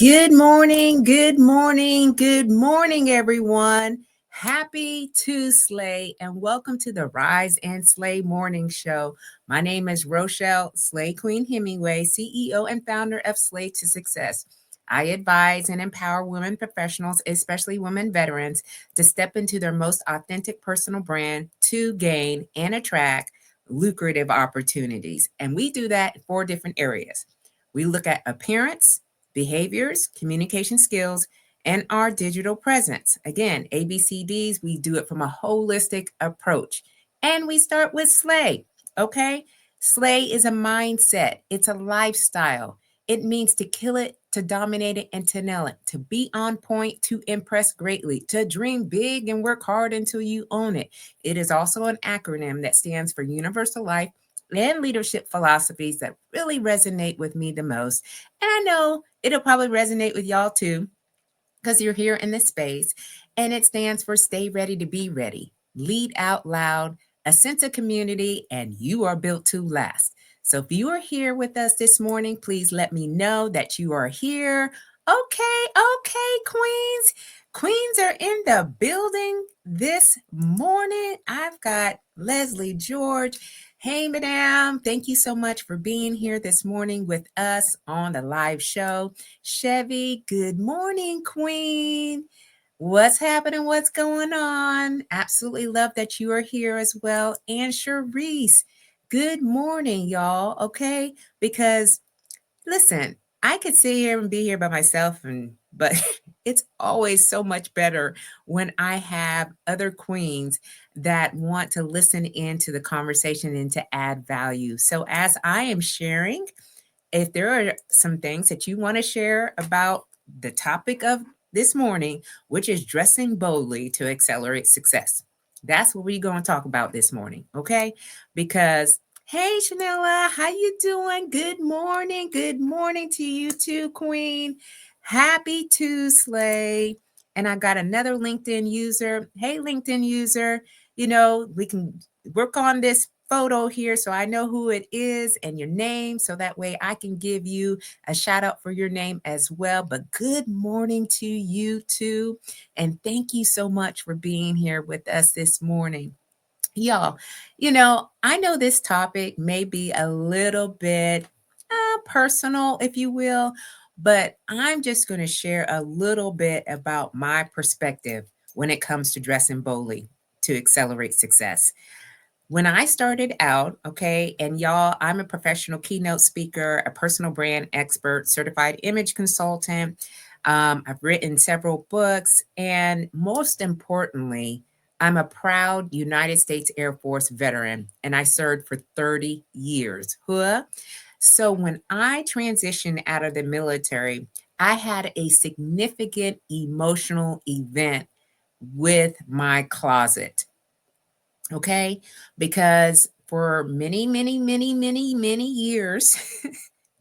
Good morning, good morning, good morning, everyone. Happy to slay and welcome to the Rise and Slay Morning Show. My name is Rochelle Slay Queen Hemingway, CEO and founder of Slay to Success. I advise and empower women professionals, especially women veterans, to step into their most authentic personal brand to gain and attract lucrative opportunities. And we do that in 4 different areas. We look at appearance, behaviors, communication skills, and our digital presence. Again, ABCDs, we do it from a holistic approach. And we start with Slay, okay? Slay is a mindset, it's a lifestyle. It means to kill it, to dominate it, and to nail it, to be on point, to impress greatly, to dream big and work hard until you own it. It is also an acronym that stands for Universal Life and Leadership Philosophies that really resonate with me the most. And I know it'll probably resonate with y'all too, because you're here in this space. And it stands for Stay Ready to Be Ready, Lead Out Loud, a sense of community, and you are built to last. So if you are here with us this morning, please let me know that you are here. Okay, Queens. Queens are in the building this morning. I've got Leslie George. Hey, Madame. Thank you so much for being here this morning with us on the live show. Chevy, good morning, Queen. What's happening? What's going on? Absolutely love that you are here as well. And Sharice, good morning, y'all. Okay, because listen, I could sit here and be here by myself, but it's always so much better when I have other queens that want to listen into the conversation and to add value. So as I am sharing, if there are some things that you want to share about the topic of this morning, which is dressing boldly to accelerate success, that's what we're going to talk about this morning, okay? Because hey, Chanela, how you doing? Good morning. Good morning to you too, Queen. Happy Tuesday. And I got another LinkedIn user. Hey, LinkedIn user, we can work on this photo here so I know who it is and your name, so that way I can give you a shout out for your name as well. But good morning to you too. And thank you so much for being here with us this morning. Y'all, I know this topic may be a little bit personal, if you will, but I'm just going to share a little bit about my perspective when it comes to dressing boldly to accelerate success. When I started out, okay, and y'all, I'm a professional keynote speaker, a personal brand expert, certified image consultant. I've written several books, and most importantly, I'm a proud United States Air Force veteran, and I served for 30 years. Huh? So when I transitioned out of the military, I had a significant emotional event with my closet. Okay. Because for many, many, many, many, many years,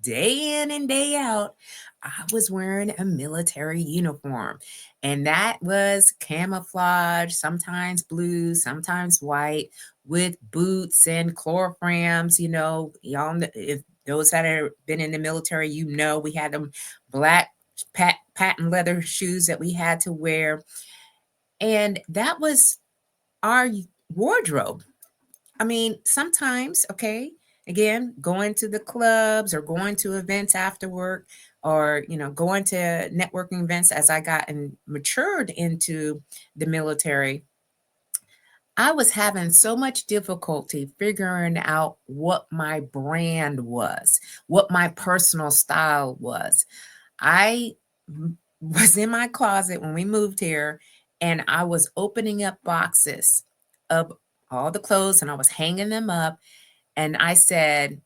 day in and day out, I was wearing a military uniform. And that was camouflage, sometimes blue, sometimes white, with boots and chloroforms. Y'all, if those that have been in the military, we had them black patent leather shoes that we had to wear. And that was our wardrobe. I mean, sometimes, okay, again, going to the clubs or going to events after work, or, going to networking events as I got and matured into the military, I was having so much difficulty figuring out what my brand was, what my personal style was. I was in my closet when we moved here, and I was opening up boxes of all the clothes and I was hanging them up. And I said,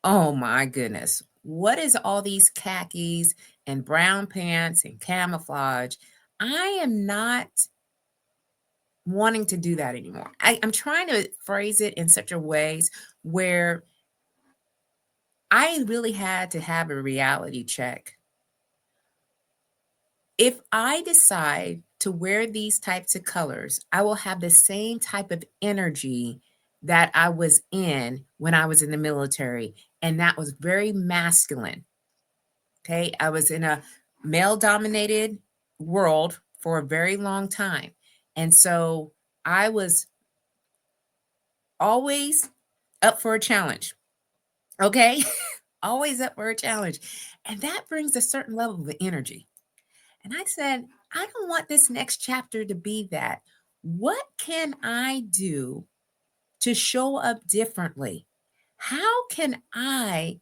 oh my goodness, what is all these khakis and brown pants and camouflage? I am not wanting to do that anymore. I'm trying to phrase it in such a ways where I really had to have a reality check. If I decide to wear these types of colors, I will have the same type of energy that I was in when I was in the military. And that was very masculine. Okay. I was in a male dominated world for a very long time. And so I was always up for a challenge. Okay. Always up for a challenge. And that brings a certain level of energy. And I said, I don't want this next chapter to be that. What can I do to show up differently? How can I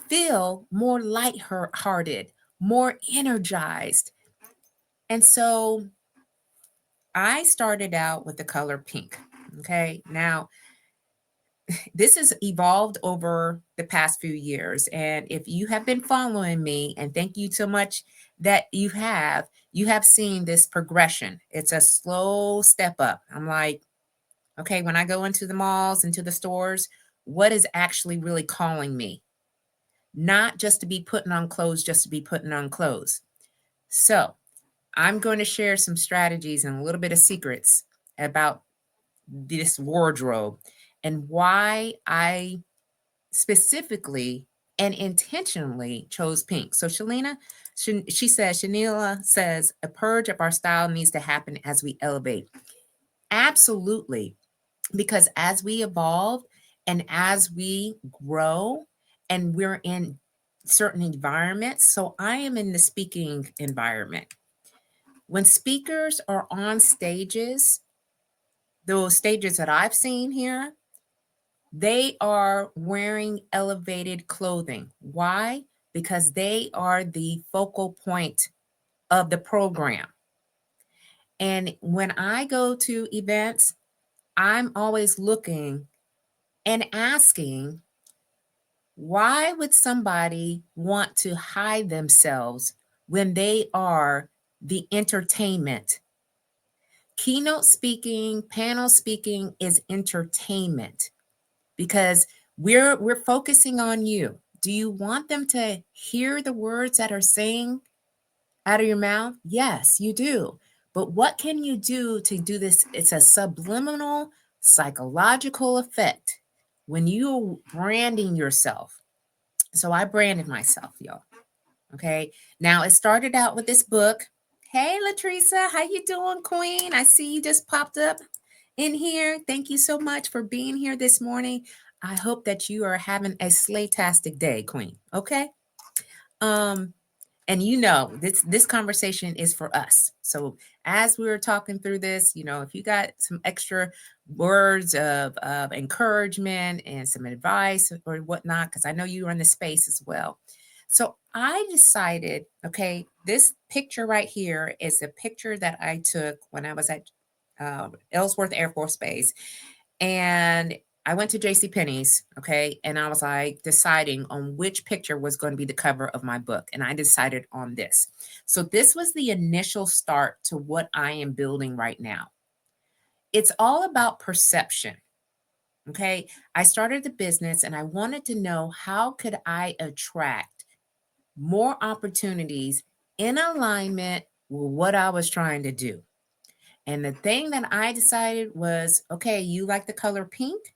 feel more lighthearted, more energized? And so I started out with the color pink. Okay. Now, this has evolved over the past few years. And if you have been following me, and thank you so much that you have seen this progression. It's a slow step up. I'm like, okay, when I go into the malls, into the stores, what is actually really calling me? Not just to be putting on clothes, just to be putting on clothes. So I'm going to share some strategies and a little bit of secrets about this wardrobe and why I specifically and intentionally chose pink. So Shalina, she says, Shanila says, a purge of our style needs to happen as we elevate. Absolutely. Because as we evolve and as we grow and we're in certain environments, so I am in the speaking environment. When speakers are on stages, those stages that I've seen here, they are wearing elevated clothing. Why? Because they are the focal point of the program. And when I go to events, I'm always looking and asking, why would somebody want to hide themselves when they are the entertainment? Keynote speaking, panel speaking is entertainment because we're focusing on you. Do you want them to hear the words that are saying out of your mouth? Yes, you do. But what can you do to do this? It's a subliminal psychological effect when you're branding yourself. So I branded myself, y'all. Okay. Now it started out with this book. Hey, Latricia, how you doing, Queen? I see you just popped up in here. Thank you so much for being here this morning. I hope that you are having a slaytastic day, Queen. Okay. Um, and this conversation is for us. So as we were talking through this, if you got some extra words of encouragement and some advice or whatnot, because I know you are in the space as well. So I decided, okay, this picture right here is a picture that I took when I was at Ellsworth Air Force Base. And I went to J.C. Penney's, okay, and I was like deciding on which picture was going to be the cover of my book. And I decided on this. So this was the initial start to what I am building right now. It's all about perception. Okay. I started the business and I wanted to know how could I attract more opportunities in alignment with what I was trying to do. And the thing that I decided was, okay, you like the color pink?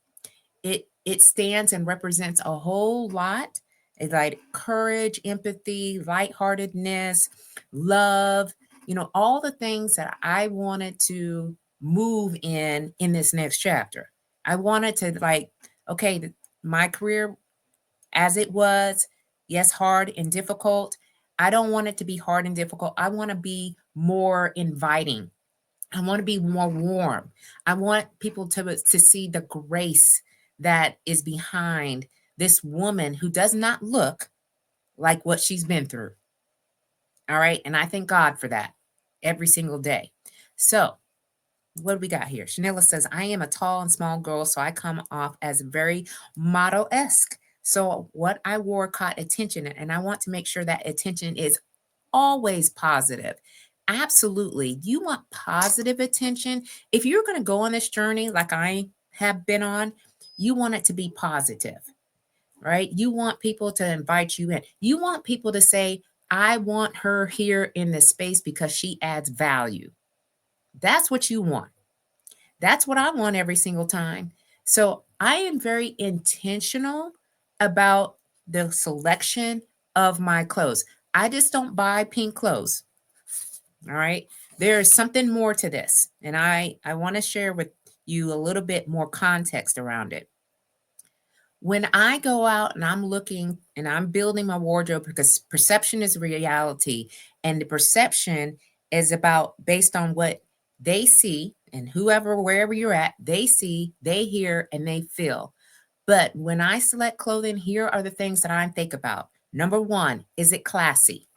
It stands and represents a whole lot. It's like courage, empathy, lightheartedness, love, all the things that I wanted to move in this next chapter. I wanted to okay, my career as it was, yes, hard and difficult. I don't want it to be hard and difficult. I want to be more inviting. I want to be more warm. I want people to see the grace that is behind this woman who does not look like what she's been through. All right. And I thank God for that every single day. So, what do we got here? Chanela says, I am a tall and small girl, so I come off as very model esque. So, what I wore caught attention, and I want to make sure that attention is always positive. Absolutely. You want positive attention. If you're going to go on this journey like I have been on, you want it to be positive, right? You want people to invite you in. You want people to say, I want her here in this space because she adds value. That's what you want. That's what I want every single time. So I am very intentional about the selection of my clothes. I just don't buy pink clothes. All right. There's something more to this. And I want to share with you a little bit more context around it. When I go out and I'm looking and I'm building my wardrobe, because perception is reality, and the perception is about based on what they see, and whoever, wherever you're at, they see, they hear, and they feel. But when I select clothing, here are the things that I think about. Number one, is it classy?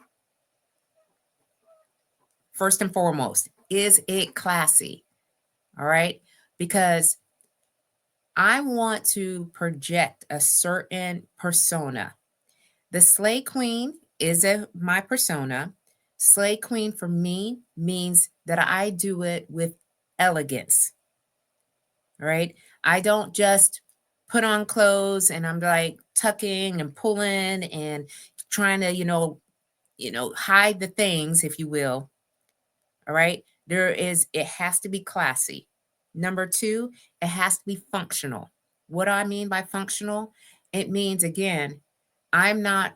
First and foremost, is it classy? All right. Because I want to project a certain persona. The Slay Queen is my persona. Slay Queen for me means that I do it with elegance. All right. I don't just put on clothes and I'm like tucking and pulling and trying to, hide the things, if you will. All right. It has to be classy. Number two, it has to be functional. What do I mean by functional? It means, again, I'm not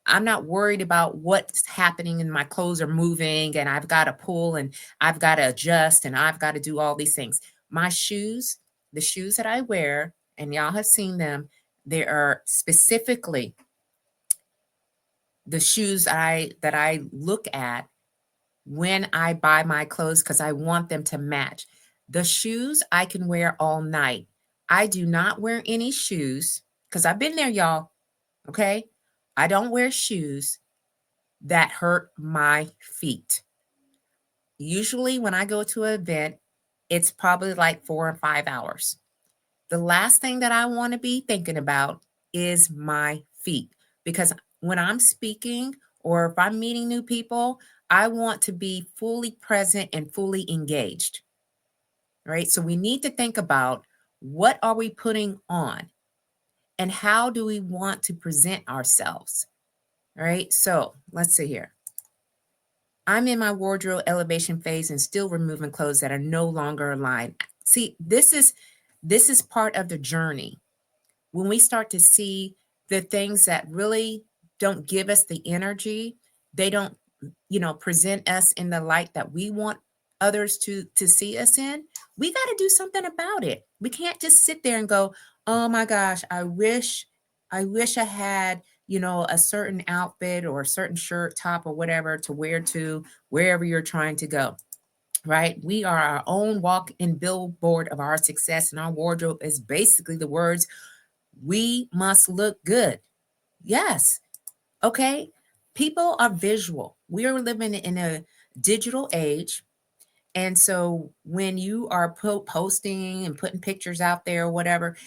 I'm not worried about what's happening and my clothes are moving and I've got to pull and I've got to adjust and I've got to do all these things. My shoes, the shoes that I wear, and y'all have seen them, they are specifically the shoes that I look at when I buy my clothes because I want them to match. The shoes I can wear all night. I do not wear any shoes because I've been there, y'all. Okay. I don't wear shoes that hurt my feet. Usually, when I go to an event, it's probably like 4 or 5 hours. The last thing that I want to be thinking about is my feet because when I'm speaking or if I'm meeting new people, I want to be fully present and fully engaged. Right? So we need to think about what are we putting on and how do we want to present ourselves? All right? So, let's see here. I'm in my wardrobe elevation phase and still removing clothes that are no longer aligned. See, this is part of the journey. When we start to see the things that really don't give us the energy, they don't, present us in the light that we want others to see us in, we got to do something about it. We can't just sit there and go, "Oh my gosh, I wish I had, a certain outfit or a certain shirt, top or whatever to wear to wherever you're trying to go." Right? We are our own walk and billboard of our success, and our wardrobe is basically the words, we must look good. Yes. Okay. People are visual. We are living in a digital age. And so when you are posting and putting pictures out there or whatever,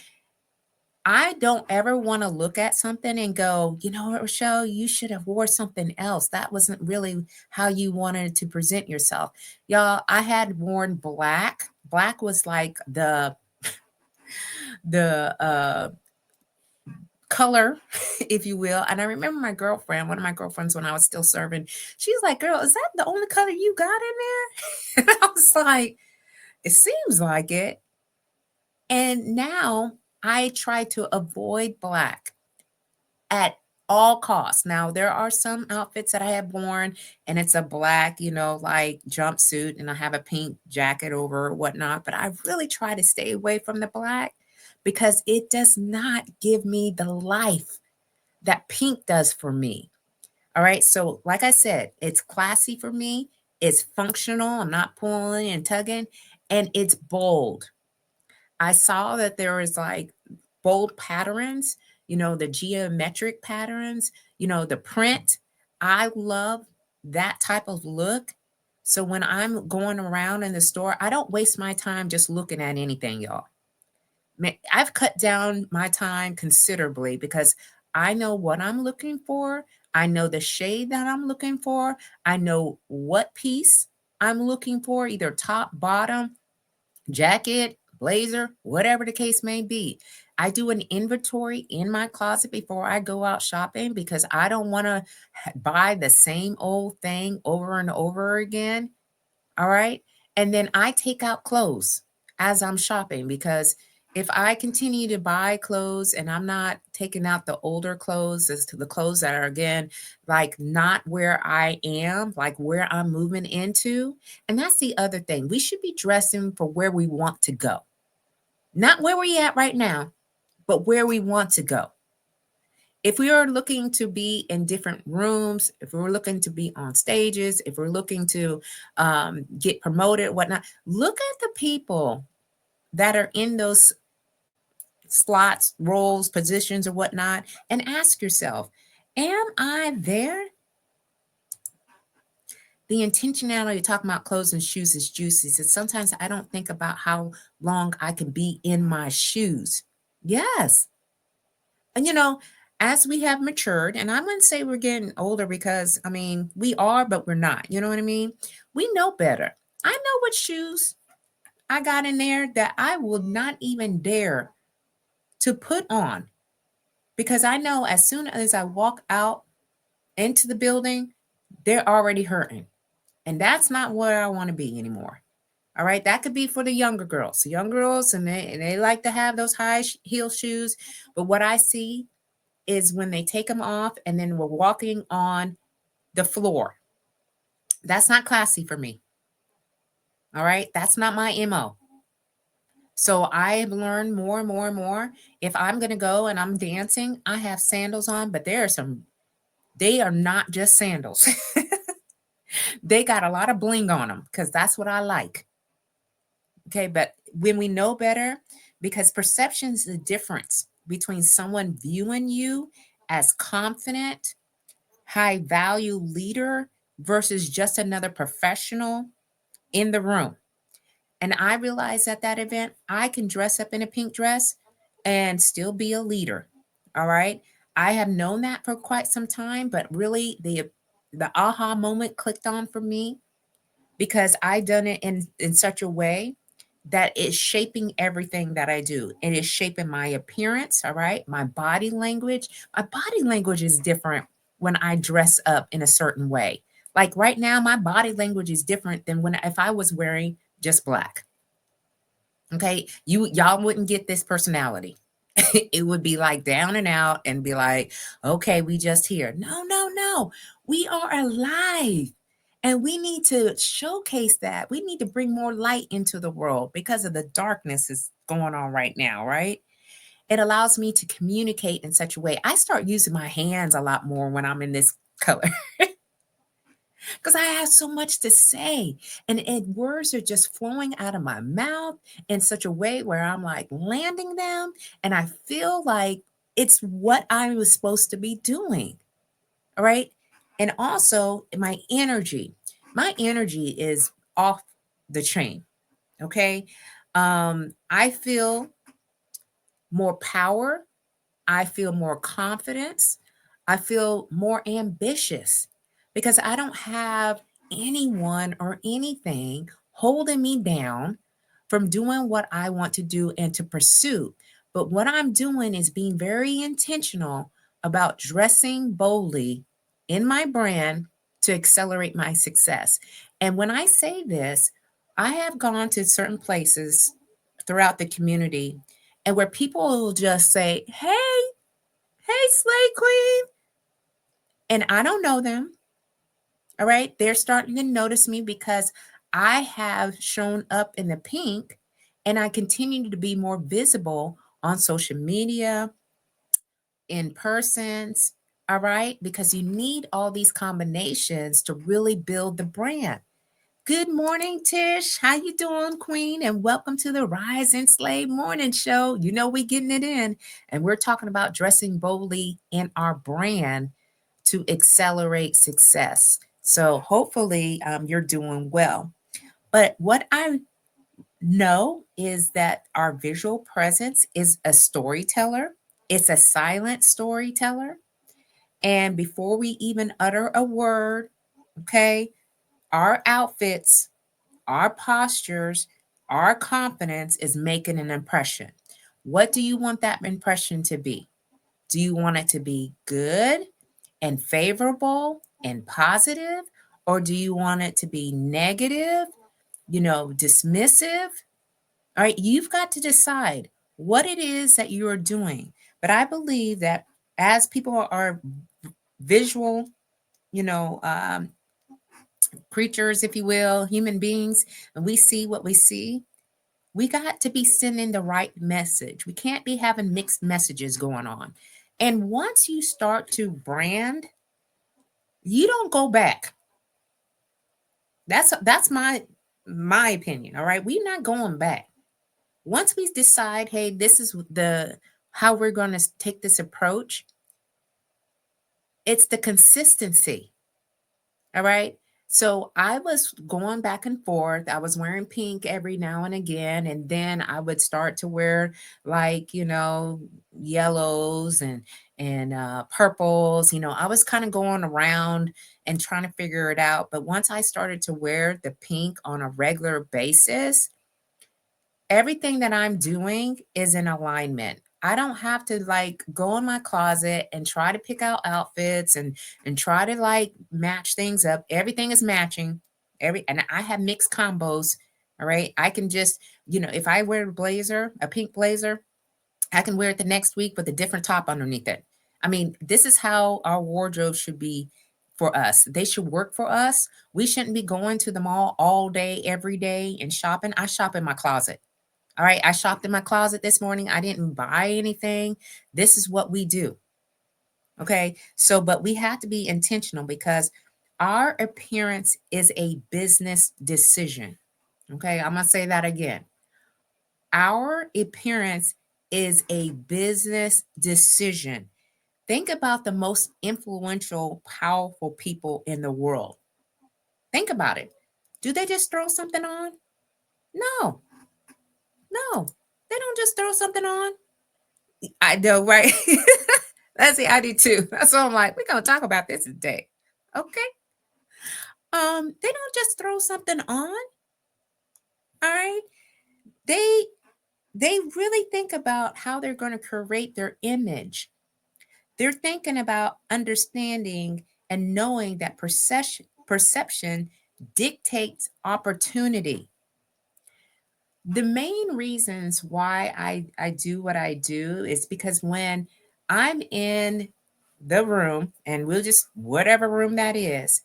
I don't ever want to look at something and go, you know what, Rochelle, you should have wore something else. That wasn't really how you wanted to present yourself. Y'all, I had worn black. Black was like the color, if you will. And I remember my girlfriend, one of my girlfriends when I was still serving, she's like, "Girl, is that the only color you got in there?" And I was like, "It seems like it." And now I try to avoid black at all costs. Now, there are some outfits that I have worn and it's a black, like jumpsuit, and I have a pink jacket over or whatnot, but I really try to stay away from the black because it does not give me the life that pink does for me. All right. So, like I said, it's classy for me, it's functional. I'm not pulling and tugging, and it's bold. I saw that there was like bold patterns, the geometric patterns, the print. I love that type of look. So when I'm going around in the store, I don't waste my time just looking at anything, y'all. I've cut down my time considerably because I know what I'm looking for. I know the shade that I'm looking for. I know what piece I'm looking for, either top, bottom, jacket, blazer, whatever the case may be. I do an inventory in my closet before I go out shopping because I don't want to buy the same old thing over and over again. All right. And then I take out clothes as I'm shopping because If I continue to buy clothes and I'm not taking out the older clothes as to the clothes that are, again, like not where I am, like where I'm moving into. And that's the other thing. We should be dressing for where we want to go, not where we're at right now, but where we want to go. If we are looking to be in different rooms, if we're looking to be on stages, if we're looking to get promoted, whatnot, look at the people that are in those slots, roles, positions, or whatnot, and ask yourself, am I there? The intentionality of talking about clothes and shoes is juicy. So sometimes I don't think about how long I can be in my shoes. Yes. And as we have matured, and I wouldn't say we're getting older because I mean we are, but we're not. You know what I mean? We know better. I know what shoes I got in there that I will not even dare to put on because I know as soon as I walk out into the building, they're already hurting. And that's not where I want to be anymore. All right. That could be for the younger girls. The young girls, and they like to have those high heel shoes. But what I see is when they take them off and then we're walking on the floor. That's not classy for me. All right. That's not my MO. So I have learned more and more and more. If I'm going to go and I'm dancing, I have sandals on, but they are not just sandals. They got a lot of bling on them because that's what I like. Okay. But when we know better, because perception is the difference between someone viewing you as confident, high value leader versus just another professional in the room. And I realized at that event, I can dress up in a pink dress and still be a leader. All right. I have known that for quite some time, but really the aha moment clicked on for me because I done it in such a way that it's shaping everything that I do. It is shaping my appearance, all right? My body language. My body language is different when I dress up in a certain way. Like right now, my body language is different than when if I was wearing just black. Okay, y'all wouldn't get this personality. It would be like down and out and be like, okay, we just here. No, no, no. We are alive. And we need to showcase that. We need to bring more light into the world because of the darkness is going on right now, right? It allows me to communicate in such a way. I start using my hands a lot more when I'm in this color because I have so much to say. And words are just flowing out of my mouth in such a way where I'm like landing them. And I feel like it's what I was supposed to be doing. All right. And also my energy is off the chain. Okay. I feel more power. I feel more confidence. I feel more ambitious because I don't have anyone or anything holding me down from doing what I want to do and to pursue. But what I'm doing is being very intentional about dressing boldly in my brand to accelerate my success. And when I say this, I have gone to certain places throughout the community and where people will just say, hey, Slay Queen. And I don't know them. All right. They're starting to notice me because I have shown up in the pink and I continue to be more visible on social media, in persons. All right. Because you need all these combinations to really build the brand. Good morning, Tish. How you doing, Queen? And welcome to the Rise and Slay Morning Show. You know we getting it in, and we're talking about dressing boldly in our brand to accelerate success. So hopefully you're doing well. But what I know is that our visual presence is a storyteller. It's a silent storyteller. And before we even utter a word, okay, our outfits, our postures, our confidence is making an impression. What do you want that impression to be? Do you want it to be good and favorable and positive? Or do you want it to be negative, dismissive? All right, you've got to decide what it is that you are doing. But I believe that as people are visual, you know, creatures, if you will, human beings, and we see what we see, we got to be sending the right message. We can't be having mixed messages going on. And once you start to brand, you don't go back. That's my opinion. All right. We're not going back. Once we decide, hey, this is the how we're going to take this approach, it's the consistency. All right. So I was going back and forth. I was wearing pink every now and again. And then I would start to wear like, yellows and purples. I was kind of going around and trying to figure it out. But once I started to wear the pink on a regular basis, everything that I'm doing is in alignment. I don't have to like go in my closet and try to pick out outfits and try to like match things up. Everything is matching. And I have mixed combos. All right. I can just, if I wear a blazer, a pink blazer, I can wear it the next week with a different top underneath it. I mean, this is how our wardrobe should be for us. They should work for us. We shouldn't be going to the mall all day, every day and shopping. I shop in my closet. All right. I shopped in my closet this morning. I didn't buy anything. This is what we do. Okay. So, but we have to be intentional because our appearance is a business decision. Okay. I'm going to say that again. Our appearance is a business decision. Think about the most influential, powerful people in the world. Think about it. Do they just throw something on? No, no. They don't just throw something on. I know, right? That's it. I do too. That's why I'm like, we're gonna talk about this today. Okay. They don't just throw something on. All right. They they really think about how they're going to create their image. They're thinking about understanding and knowing that perception dictates opportunity. The main reasons why I do what I do is because when I'm in the room, and we'll just whatever room that is,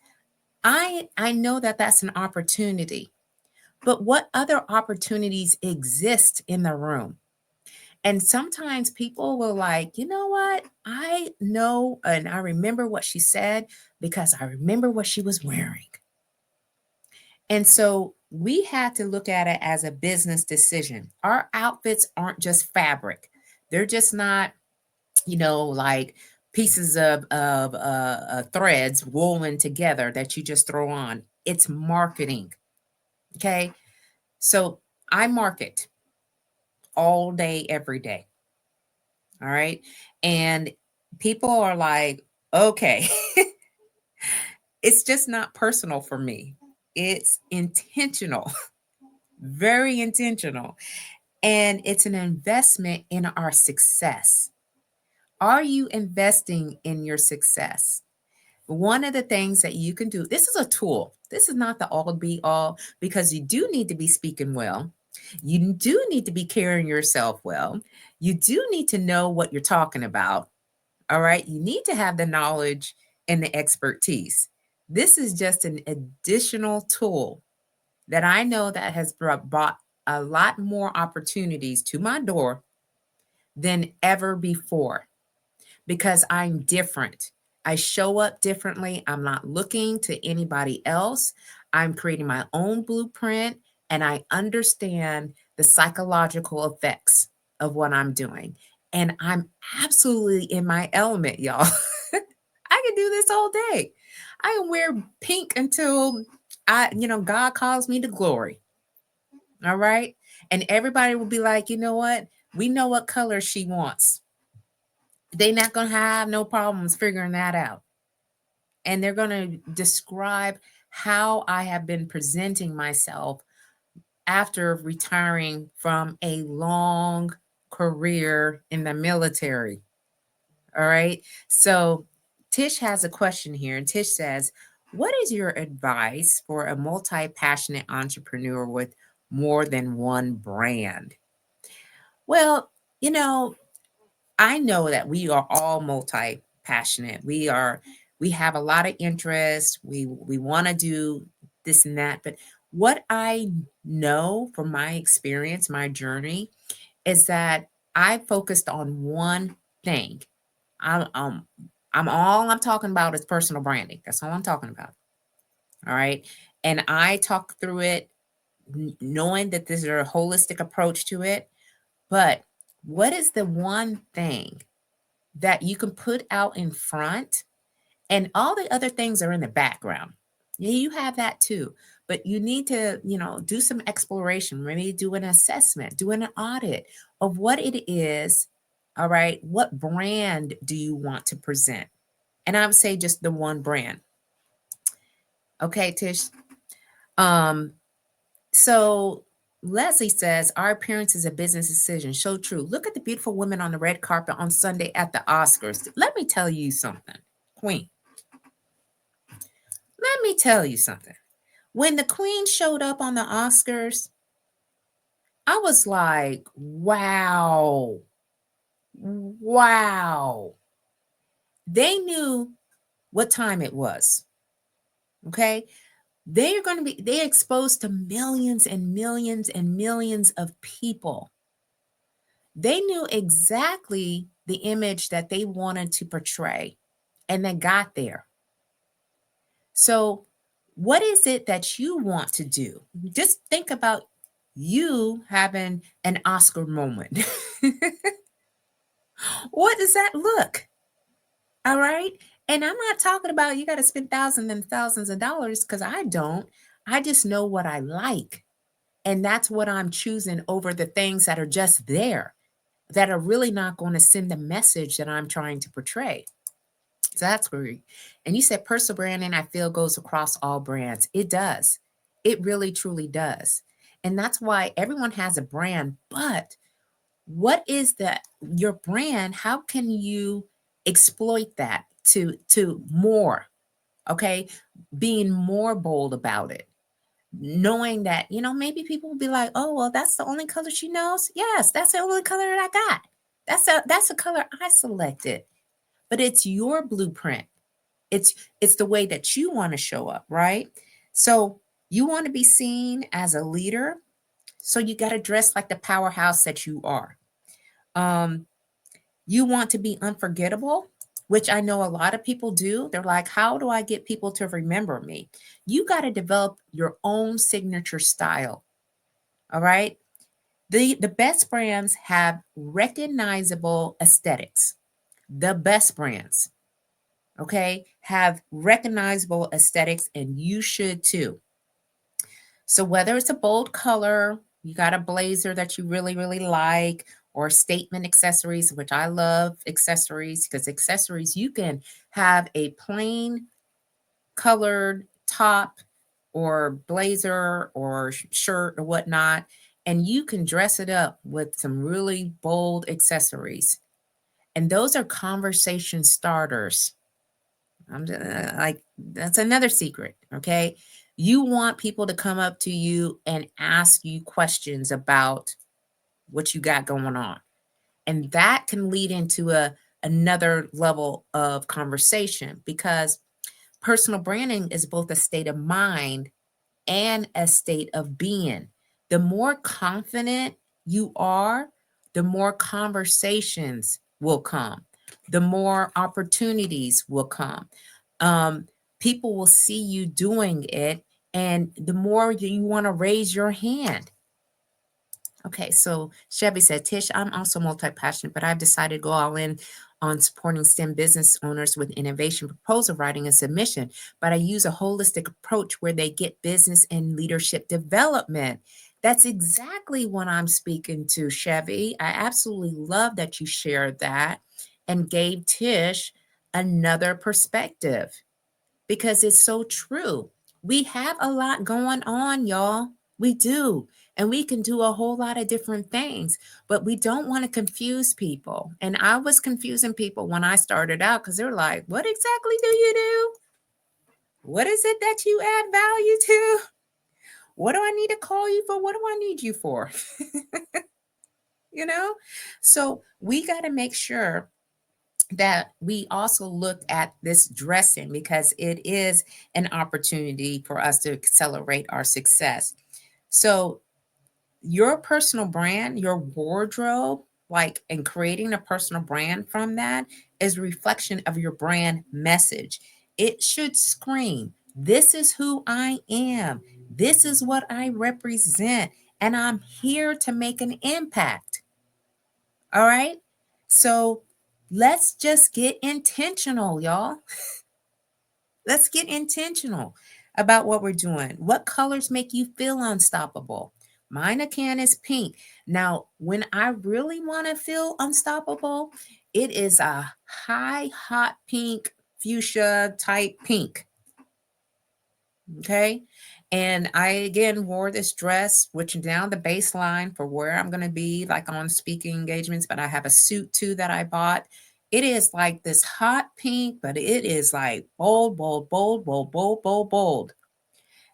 I know that that's an opportunity. But what other opportunities exist in the room? And sometimes people will like, you know what? I know and I remember what she said because I remember what she was wearing. And so we had to look at it as a business decision. Our outfits aren't just fabric. They're just not, like pieces of threads woven together that you just throw on. It's marketing. Okay. So I market all day, every day. All right. And people are like, okay, it's just not personal for me. It's intentional, very intentional. And it's an investment in our success. Are you investing in your success? One of the things that you can do, this is a tool. This is not the all be all because you do need to be speaking well. You do need to be carrying yourself well. You do need to know what you're talking about. All right. You need to have the knowledge and the expertise. This is just an additional tool that I know that has brought a lot more opportunities to my door than ever before because I'm different. I show up differently. I'm not looking to anybody else. I'm creating my own blueprint and I understand the psychological effects of what I'm doing. And I'm absolutely in my element, y'all. I can do this all day. I can wear pink until God calls me to glory. All right. And everybody will be like, you know what? We know what color she wants. They're not going to have no problems figuring that out. And they're going to describe how I have been presenting myself after retiring from a long career in the military. All right. So Tish has a question here, and Tish says, what is your advice for a multi passionate entrepreneur with more than one brand? Well, You know, I know that we are all multi-passionate. We have a lot of interest. We want to do this and that. But what I know from my experience, my journey, is that I focused on one thing. I'm um I'm all I'm talking about is personal branding. That's all I'm talking about. All right. And I talk through it knowing that there's a holistic approach to it. But what is the one thing that you can put out in front, and all the other things are in the background? Yeah, you have that too. But you need to, do some exploration, maybe do an assessment, do an audit of what it is. All right. What brand do you want to present? And I would say just the one brand. Okay, Tish. Um, So Leslie says, our appearance is a business decision. So true. Look at the beautiful women on the red carpet on Sunday at the Oscars. Let me tell you something, Queen. Let me tell you something. When the Queen showed up on the Oscars, I was like, wow, wow. They knew what time it was. Okay. They're exposed to millions and millions and millions of people. They knew exactly the image that they wanted to portray, and they got there. So, what is it that you want to do? Just think about you having an Oscar moment. What does that look? All right. And I'm not talking about you got to spend thousands and thousands of dollars, because I don't. I just know what I like. And that's what I'm choosing over the things that are just there, that are really not going to send the message that I'm trying to portray. So that's where, and you said personal branding, I feel, goes across all brands. It does. It really, truly does. And that's why everyone has a brand. But what is your brand? How can you exploit that to more? Okay. Being more bold about it, knowing that, maybe people will be like, oh, well, that's the only color she knows. Yes, that's the only color that I got. That's a color I selected. But it's your blueprint. It's the way that you want to show up, right? So you want to be seen as a leader. So you got to dress like the powerhouse that you are. Um, you want to be unforgettable, which I know a lot of people do. They're like, how do I get people to remember me? You got to develop your own signature style. All right. The best brands have recognizable aesthetics. The best brands, okay, have recognizable aesthetics, and you should too. So whether it's a bold color, you got a blazer that you really, really like, or statement accessories, which I love accessories, because accessories, you can have a plain colored top or blazer or shirt or whatnot, and you can dress it up with some really bold accessories. And those are conversation starters. I'm just, like, that's another secret. Okay. You want people to come up to you and ask you questions about what you got going on. And that can lead into another level of conversation, because personal branding is both a state of mind and a state of being. The more confident you are, the more conversations will come, the more opportunities will come. Um, People will see you doing it, and the more you want to raise your hand. Okay, so Chevy said, Tish, I'm also multi-passionate, but I've decided to go all in on supporting STEM business owners with innovation, proposal writing, and submission. But I use a holistic approach where they get business and leadership development. That's exactly what I'm speaking to, Chevy. I absolutely love that you shared that and gave Tish another perspective, because it's so true. We have a lot going on, y'all. We do. And we can do a whole lot of different things, but we don't want to confuse people. And I was confusing people when I started out, because they're like, what exactly do you do? What is it that you add value to? What do I need to call you for? What do I need you for? you know? So we got to make sure that we also look at this dressing because it is an opportunity for us to accelerate our success. So your personal brand, your wardrobe, like, and creating a personal brand from that is a reflection of your brand message. It should scream, this is who I am. This is what I represent. And I'm here to make an impact. All right. So let's just get intentional, y'all. Let's get intentional about what we're doing. What colors make you feel unstoppable? Mine again is pink. Now, when I really want to feel unstoppable, it is a high, hot pink, fuchsia type pink. Okay. And I again wore this dress, which is down the baseline for where I'm going to be, like on speaking engagements, but I have a suit too that I bought. It is like this hot pink, but it is like bold, bold, bold, bold, bold, bold, bold.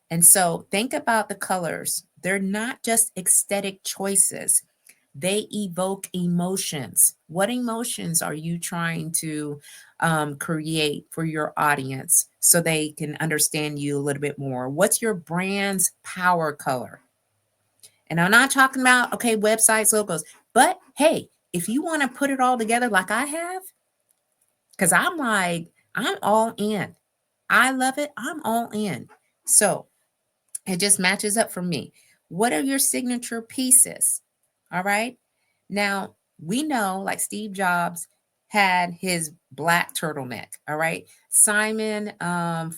And so think about the colors. They're not just aesthetic choices, they evoke emotions. What emotions are you trying to create for your audience so they can understand you a little bit more? What's your brand's power color? And I'm not talking about, okay, websites, logos, but hey, if you want to put it all together like I have, because I'm like, I'm all in. I love it. I'm all in. So it just matches up for me. What are your signature pieces? All right. Now, we know like Steve Jobs had his black turtleneck. All right. Simon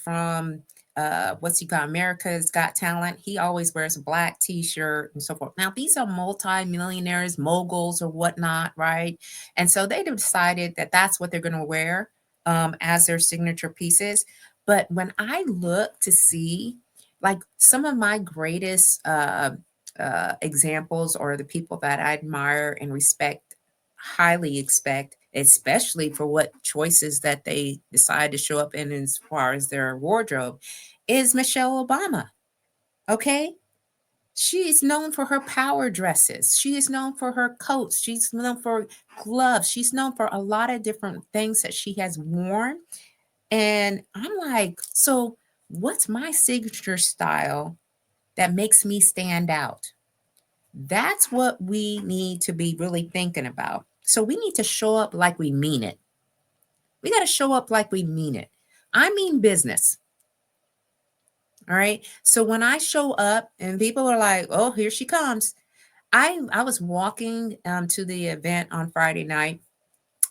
from what's he got? America's Got Talent. He always wears a black t shirt and so forth. Now, these are multi-millionaires, moguls, or whatnot. Right. And so they decided that that's what they're going to wear as their signature pieces. But when I look to see, like, some of my greatest examples or the people that I admire and respect, highly expect, especially for what choices that they decide to show up in as far as their wardrobe, is Michelle Obama. Okay. She is known for her power dresses. She is known for her coats. She's known for gloves. She's known for a lot of different things that she has worn. And I'm like, so what's my signature style that makes me stand out? That's what we need to be really thinking about. So we need to show up like we mean it. We got to show up like we mean it. I mean business. All right. So when I show up and people are like, oh, here she comes. I was walking to the event on Friday night.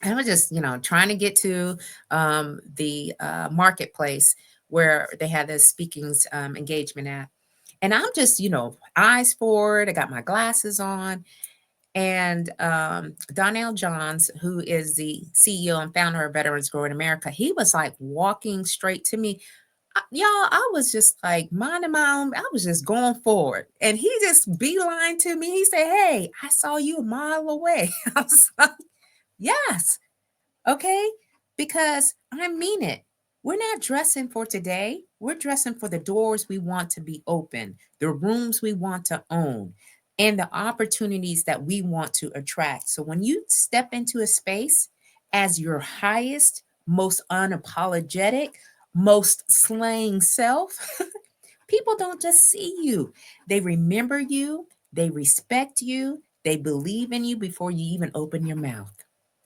I was just, trying to get to the marketplace where they had this speaking engagement at. And I'm just, eyes forward. I got my glasses on. And Donnell Johns, who is the CEO and founder of Veterans Grow in America, he was like walking straight to me. Y'all, I was just like minding my own. I was just going forward. And he just beeline to me. He said, hey, I saw you a mile away. I was like, yes. Okay. Because I mean it. We're not dressing for today. We're dressing for the doors we want to be open, the rooms we want to own, and the opportunities that we want to attract. So when you step into a space as your highest, most unapologetic, most slaying self, people don't just see you, they remember you, they respect you, they believe in you before you even open your mouth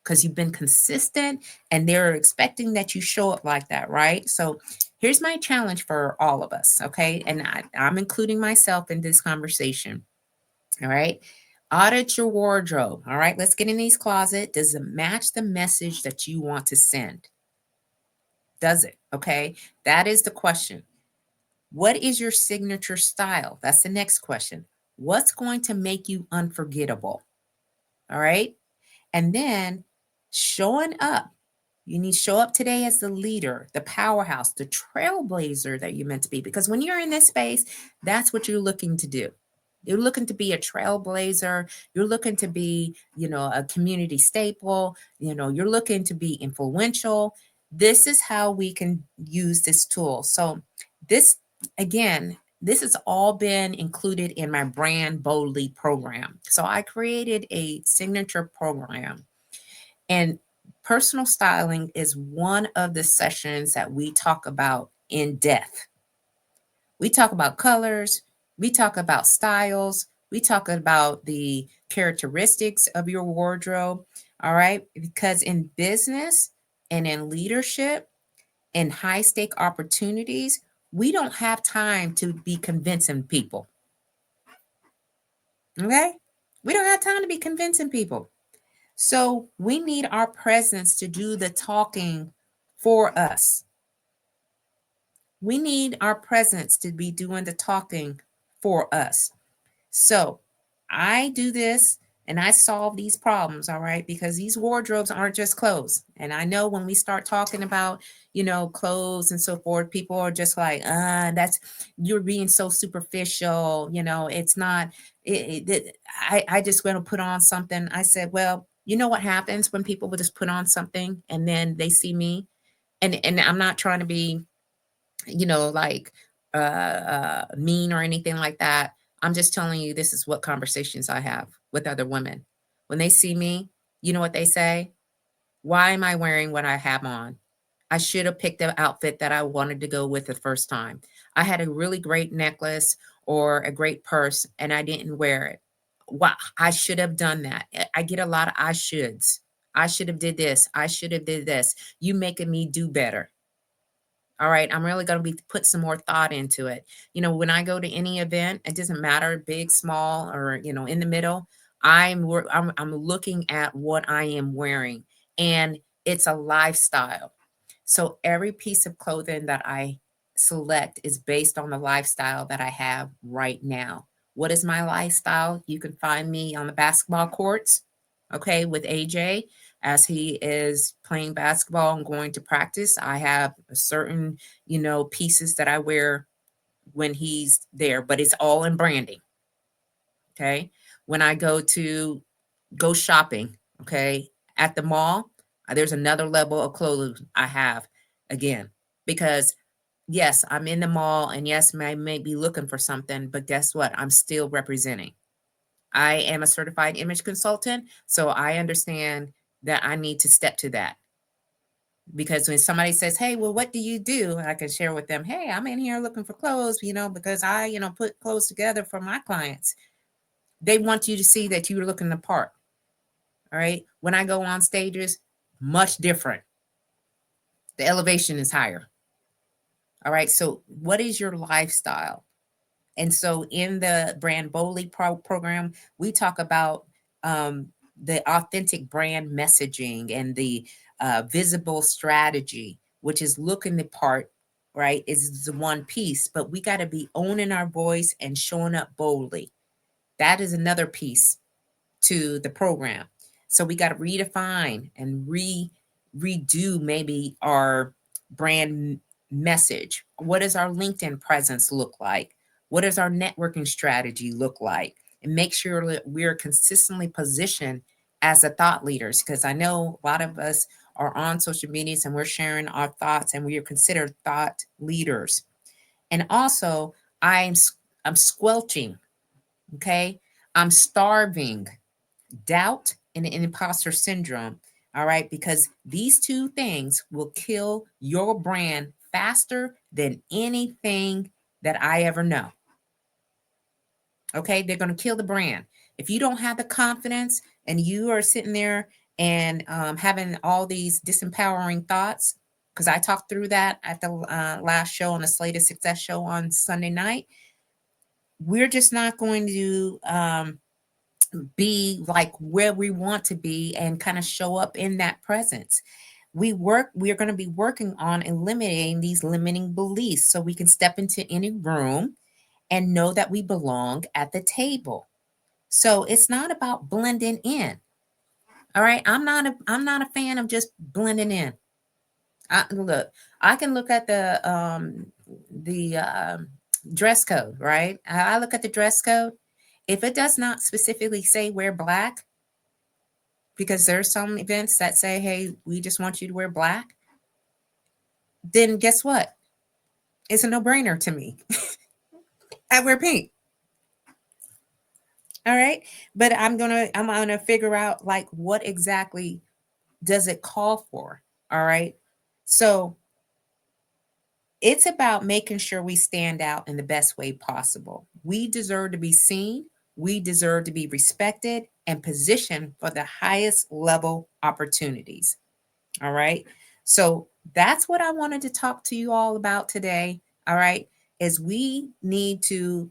because you've been consistent and they're expecting that you show up like that, right? So here's my challenge for all of us, okay? And I'm including myself in this conversation, all right? Audit your wardrobe, all right? Let's get in these closet. Does it match the message that you want to send? Does it? Okay, that is the question. What is your signature style? That's the next question. What's going to make you unforgettable? All right. And then showing up. You need to show up today as the leader, the powerhouse, the trailblazer that you're meant to be. Because when you're in this space, that's what you're looking to do. You're looking to be a trailblazer. You're looking to be, a community staple. You're looking to be influential. This is how we can use this tool. So, this, again, This has all been included in my Brand Boldly program. So I created a signature program, and personal styling is one of the sessions that we talk about in depth. We talk about colors, we talk about styles, we talk about the characteristics of your wardrobe. All right. Because in business and in leadership and high stake opportunities, we don't have time to be convincing people. Okay. We don't have time to be convincing people. So we need our presence to do the talking for us. We need our presence to be doing the talking for us. So I do this and I solve these problems, all right, because these wardrobes aren't just clothes. And I know when we start talking about, clothes and so forth, people are just like, that's, you're being so superficial. It's not, I just want to put on something. I said, well, you know what happens when people will just put on something and then they see me, and I'm not trying to be, like mean or anything like that. I'm just telling you, this is what conversations I have with other women. When they see me, you know what they say? Why am I wearing what I have on? I should have picked the outfit that I wanted to go with the first time. I had a really great necklace or a great purse and I didn't wear it. Wow, I should have done that. I get a lot of I shoulds. I should have did this. I should have did this. You making me do better. All right, I'm really going to be put some more thought into it. When I go to any event, it doesn't matter big, small, or in the middle. I'm looking at what I am wearing, and it's a lifestyle. So every piece of clothing that I select is based on the lifestyle that I have right now. What is my lifestyle? You can find me on the basketball courts, okay, with AJ as he is playing basketball and going to practice. I have a certain, pieces that I wear when he's there, but it's all in branding. Okay. When I go shopping, okay, at the mall, there's another level of clothes I have again, because yes, I'm in the mall and yes, I may be looking for something, but guess what? I'm still representing. I am a certified image consultant, so I understand that I need to step to that. Because when somebody says, "Hey, well, what do you do?" I can share with them, "Hey, I'm in here looking for clothes, because I, put clothes together for my clients." They want you to see that you're looking the part. All right. When I go on stages, much different. The elevation is higher. All right. So, what is your lifestyle? And so, in the Brand Boldly program, we talk about um, the authentic brand messaging and the visible strategy, which is looking the part, right? Is the one piece, but we got to be owning our voice and showing up boldly. That is another piece to the program. So we got to redefine and redo maybe our brand message. What does our LinkedIn presence look like? What does our networking strategy look like? And make sure that we're consistently positioned as the thought leaders, because I know a lot of us are on social medias and we're sharing our thoughts and we are considered thought leaders. And also, I'm I'm squelching, okay? I'm starving doubt and imposter syndrome. All right. Because these two things will kill your brand faster than anything that I ever know. Okay. They're going to kill the brand. If you don't have the confidence and you are sitting there and having all these disempowering thoughts, because I talked through that at the last show on the Slay Success show on Sunday night, we're just not going to be like where we want to be and kind of show up in that presence. We're going to be working on eliminating these limiting beliefs so we can step into any room and know that we belong at the table. So it's not about blending in. All right. I'm not a fan of just blending in. Look, I can look at the dress code, right? I look at the dress code. If it does not specifically say wear black, because there's some events that say, hey, we just want you to wear black, then guess what? It's a no brainer to me. I wear pink. All right. But I'm gonna figure out like what exactly does it call for. All right. So it's about making sure we stand out in the best way possible. We deserve to be seen, we deserve to be respected and positioned for the highest level opportunities. All right. So that's what I wanted to talk to you all about today. All right. Is we need to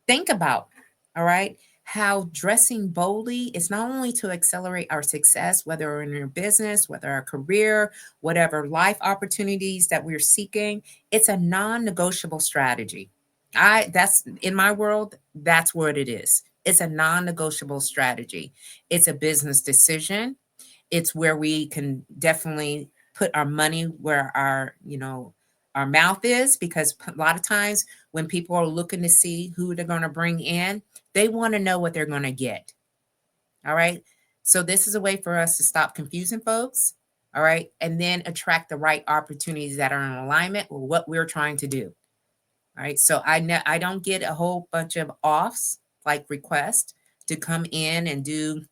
think about, all right, how dressing boldly is not only to accelerate our success, whether in your business, whether our career, whatever life opportunities that we're seeking, it's a non-negotiable strategy. That's in my world, that's what it is. It's a non-negotiable strategy. It's a business decision. It's where we can definitely put our money where our mouth is, because a lot of times when people are looking to see who they're going to bring in, they want to know what they're going to get. All right. So this is a way for us to stop confusing folks. All right. And then attract the right opportunities that are in alignment with what we're trying to do. All right. So I don't get a whole bunch of offs like requests to come in and do,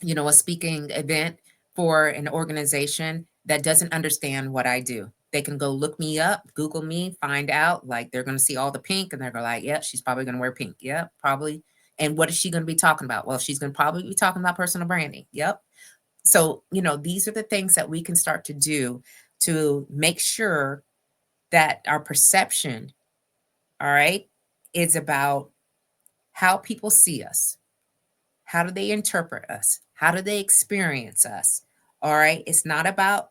a speaking event for an organization that doesn't understand what I do. They can go look me up, Google me, find out, like they're going to see all the pink and they're going to like, yep, she's probably going to wear pink. Yep, probably. And what is she going to be talking about? Well, she's going to probably be talking about personal branding. Yep. So, these are the things that we can start to do to make sure that our perception, all right, is about how people see us. How do they interpret us? How do they experience us? All right. It's not about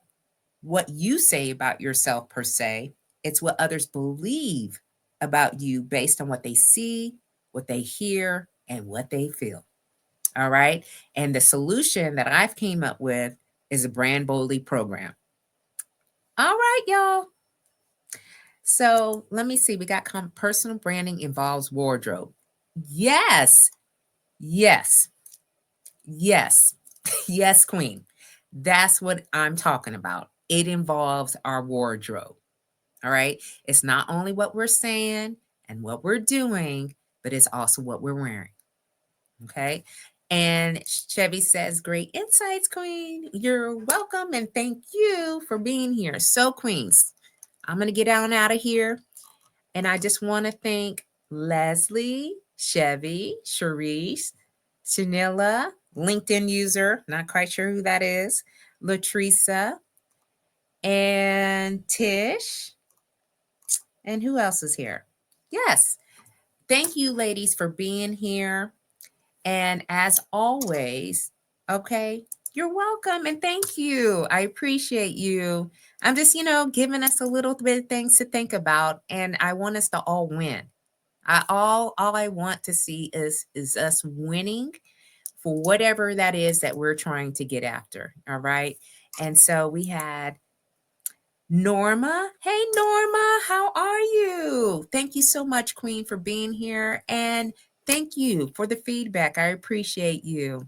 what you say about yourself per se, it's what others believe about you based on what they see, what they hear, and what they feel. All right. And the solution that I've came up with is a brand boldly program. All right, y'all. So let me see. We got personal branding involves wardrobe. Yes. Yes. Yes. Yes, Queen. That's what I'm talking about. It involves our wardrobe. All right. It's not only what we're saying and what we're doing, but it's also what we're wearing. Okay. And Chevy says, great insights, Queen. You're welcome. And thank you for being here. So, Queens, I'm going to get on out of here. And I just want to thank Leslie, Chevy, Sharice, Shanilla, LinkedIn user, not quite sure who that is, Latresa, and Tish. And who else is here? Yes. Thank you, ladies, for being here. And as always, okay, you're welcome and thank you. I appreciate you. I'm just, giving us a little bit of things to think about, and I want us to all win. All I want to see is us winning for whatever that is that we're trying to get after. All right. And so we had Norma. Hey, Norma, how are you? Thank you so much, Queen, for being here. And thank you for the feedback. I appreciate you.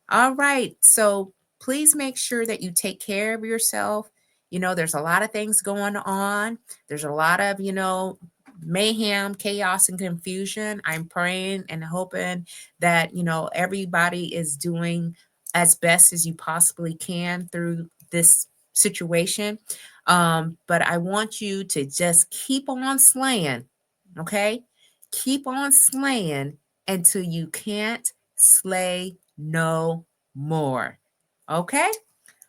All right. So please make sure that you take care of yourself. There's a lot of things going on. There's a lot of, mayhem, chaos, and confusion. I'm praying and hoping that, everybody is doing as best as you possibly can through this situation. But I want you to just keep on slaying, okay? Keep on slaying until you can't slay no more. Okay?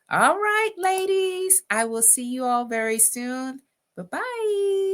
All right, ladies. I will see you all very soon. Bye-bye.